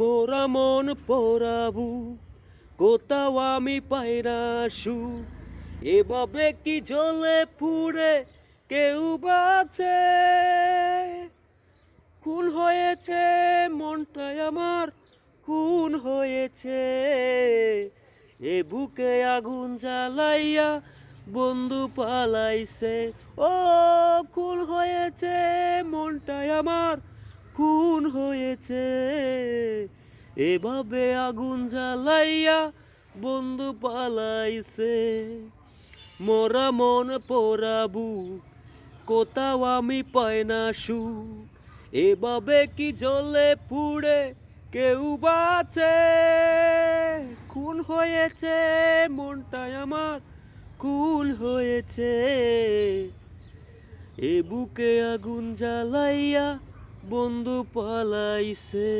মোরা মন পোড়াবু কোথাও আমি পাই না সুখ। এভাবে কি জ্বলে পুড়ে কেউ বাঁচে? খুন হয়েছে মনটাই আমার, খুন হয়েছে। এ বুকে আগুন জ্বালাইয়া বন্ধু পালাইছে। ও খুন হয়েছে মনটাই আমার, খুন হয়েছে। এভাবে আগুন জ্বালাইয়া বন্ধু পালাইছে। মোরা মন পোড়াবু কোথাও আমি পাই না সুখ। এভাবে কি জ্বলে পুড়ে কেউ বাঁচে? খুন হয়েছে মনটাই আমার, খুন হয়েছে। এ বুকে আগুন জ্বালাইয়া বন্ধু পালাইছে।